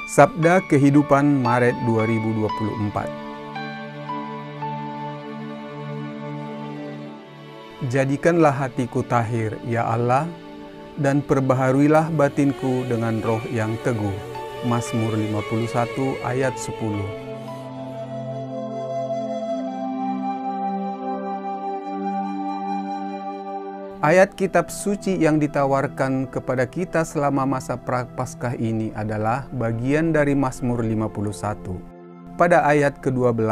Sabda Kehidupan Maret 2024. Jadikanlah hatiku tahir, ya Allah, dan perbaharuilah batinku dengan roh yang teguh. Mazmur 51 ayat 10. Ayat kitab suci yang ditawarkan kepada kita selama masa Prapaskah ini adalah bagian dari Mazmur 51. Pada ayat ke-12,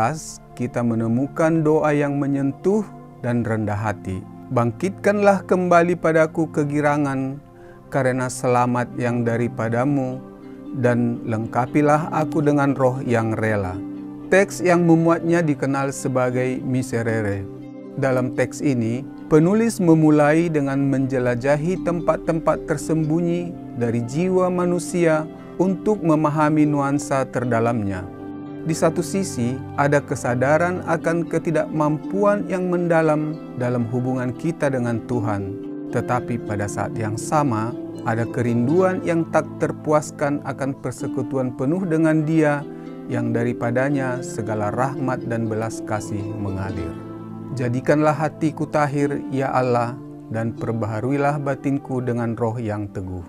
kita menemukan doa yang menyentuh dan rendah hati. Bangkitkanlah kembali padaku kegirangan, karena selamat yang daripadamu, dan lengkapilah aku dengan roh yang rela. Teks yang memuatnya dikenal sebagai Miserere. Dalam teks ini, penulis memulai dengan menjelajahi tempat-tempat tersembunyi dari jiwa manusia untuk memahami nuansa terdalamnya. Di satu sisi, ada kesadaran akan ketidakmampuan yang mendalam dalam hubungan kita dengan Tuhan. Tetapi pada saat yang sama, ada kerinduan yang tak terpuaskan akan persekutuan penuh dengan Dia yang daripadanya segala rahmat dan belas kasih mengalir. Jadikanlah hatiku tahir, ya Allah, dan perbaharuilah batinku dengan roh yang teguh.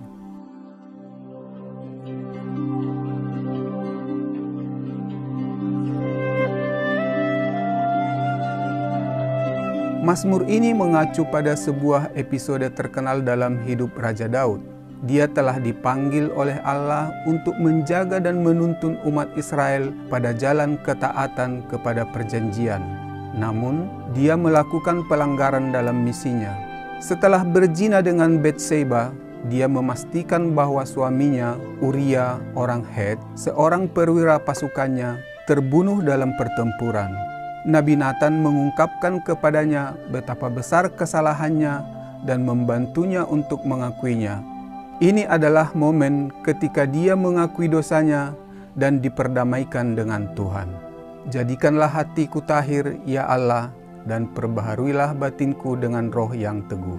Mazmur ini mengacu pada sebuah episode terkenal dalam hidup Raja Daud. Dia telah dipanggil oleh Allah untuk menjaga dan menuntun umat Israel pada jalan ketaatan kepada perjanjian. Namun, dia melakukan pelanggaran dalam misinya. Setelah berzina dengan Batseba, dia memastikan bahwa suaminya, Uria, orang Het, seorang perwira pasukannya, terbunuh dalam pertempuran. Nabi Nathan mengungkapkan kepadanya betapa besar kesalahannya dan membantunya untuk mengakuinya. Ini adalah momen ketika dia mengakui dosanya dan diperdamaikan dengan Tuhan. Jadikanlah hatiku tahir, ya Allah, dan perbaharuilah batinku dengan roh yang teguh.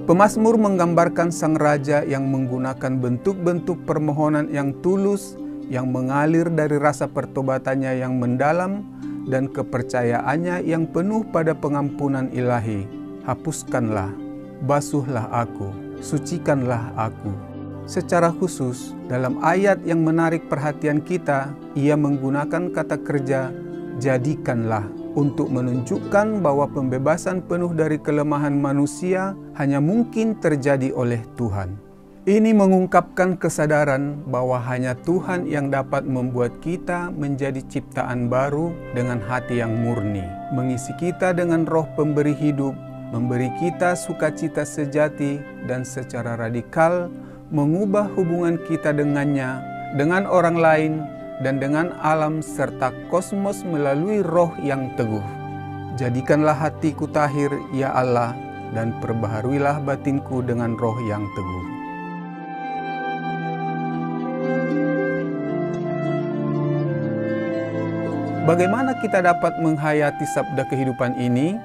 Pemazmur menggambarkan sang raja yang menggunakan bentuk-bentuk permohonan yang tulus, yang mengalir dari rasa pertobatannya yang mendalam dan kepercayaannya yang penuh pada pengampunan ilahi. Hapuskanlah, basuhlah aku, sucikanlah aku. Secara khusus, dalam ayat yang menarik perhatian kita, ia menggunakan kata kerja jadikanlah untuk menunjukkan bahwa pembebasan penuh dari kelemahan manusia hanya mungkin terjadi oleh Tuhan. Ini mengungkapkan kesadaran bahwa hanya Tuhan yang dapat membuat kita menjadi ciptaan baru dengan hati yang murni, mengisi kita dengan roh pemberi hidup, memberi kita sukacita sejati, dan secara radikal mengubah hubungan kita dengannya, dengan orang lain, dan dengan alam serta kosmos melalui roh yang teguh. Jadikanlah hatiku tahir, ya Allah, dan perbaharuilah batinku dengan roh yang teguh. Bagaimana kita dapat menghayati sabda kehidupan ini?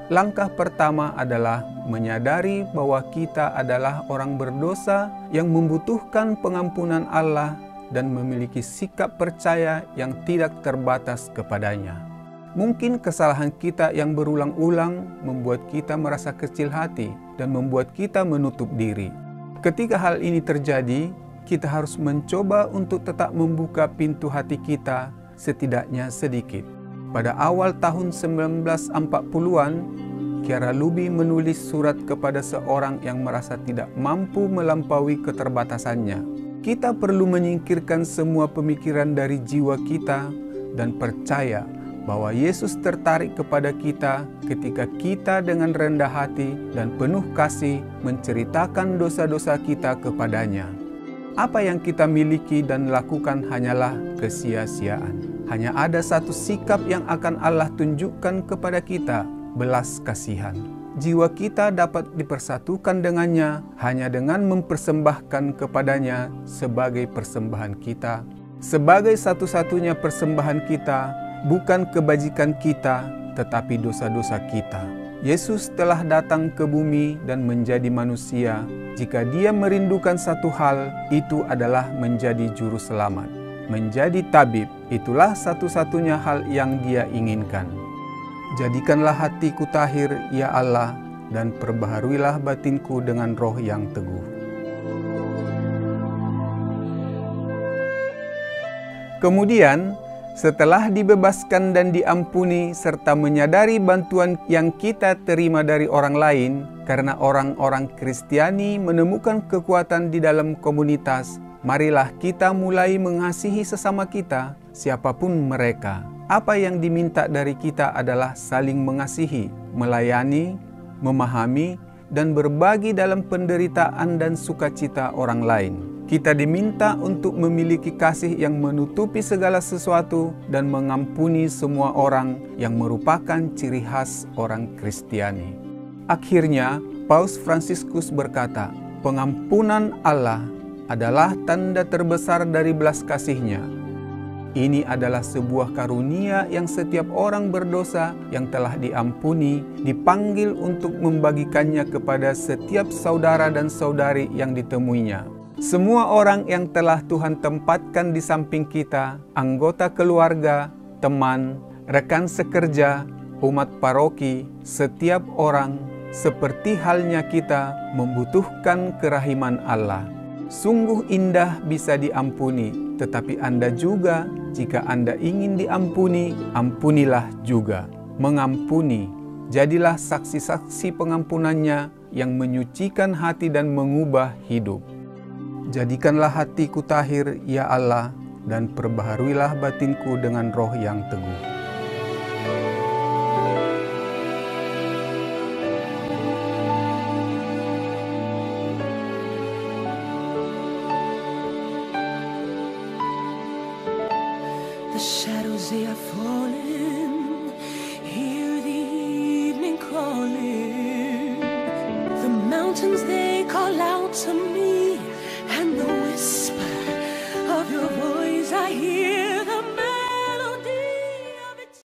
Langkah pertama adalah menyadari bahwa kita adalah orang berdosa yang membutuhkan pengampunan Allah dan memiliki sikap percaya yang tidak terbatas kepadanya. Mungkin kesalahan kita yang berulang-ulang membuat kita merasa kecil hati dan membuat kita menutup diri. Ketika hal ini terjadi, kita harus mencoba untuk tetap membuka pintu hati kita setidaknya sedikit. Pada awal tahun 1940-an, Chiara Lubich menulis surat kepada seorang yang merasa tidak mampu melampaui keterbatasannya. Kita perlu menyingkirkan semua pemikiran dari jiwa kita dan percaya bahwa Yesus tertarik kepada kita ketika kita dengan rendah hati dan penuh kasih menceritakan dosa-dosa kita kepadanya. Apa yang kita miliki dan lakukan hanyalah kesia-siaan. Hanya ada satu sikap yang akan Allah tunjukkan kepada kita, belas kasihan. Jiwa kita dapat dipersatukan dengannya hanya dengan mempersembahkan kepadanya sebagai persembahan kita. Sebagai satu-satunya persembahan kita, bukan kebajikan kita, tetapi dosa-dosa kita. Yesus telah datang ke bumi dan menjadi manusia. Jika Dia merindukan satu hal, itu adalah menjadi juru selamat. Menjadi tabib, itulah satu-satunya hal yang Dia inginkan. Jadikanlah hatiku tahir, ya Allah, dan perbaharuilah batinku dengan roh yang teguh. Kemudian, setelah dibebaskan dan diampuni serta menyadari bantuan yang kita terima dari orang lain, karena orang-orang Kristiani menemukan kekuatan di dalam komunitas, marilah kita mulai mengasihi sesama kita, siapapun mereka. Apa yang diminta dari kita adalah saling mengasihi, melayani, memahami, dan berbagi dalam penderitaan dan sukacita orang lain. Kita diminta untuk memiliki kasih yang menutupi segala sesuatu dan mengampuni semua orang yang merupakan ciri khas orang Kristiani. Akhirnya, Paus Fransiskus berkata, pengampunan Allah adalah tanda terbesar dari belas kasih-Nya. Ini adalah sebuah karunia yang setiap orang berdosa yang telah diampuni dipanggil untuk membagikannya kepada setiap saudara dan saudari yang ditemuinya. Semua orang yang telah Tuhan tempatkan di samping kita, anggota keluarga, teman, rekan sekerja, umat paroki, setiap orang, seperti halnya kita, membutuhkan kerahiman Allah. Sungguh indah bisa diampuni, tetapi Anda juga, jika Anda ingin diampuni, ampunilah juga. Mengampuni, jadilah saksi-saksi pengampunannya yang menyucikan hati dan mengubah hidup. Jadikanlah hatiku tahir, ya Allah, dan perbaharuilah batinku dengan roh yang teguh. The shadows they are falling, hear the evening calling. The mountains they call out to me.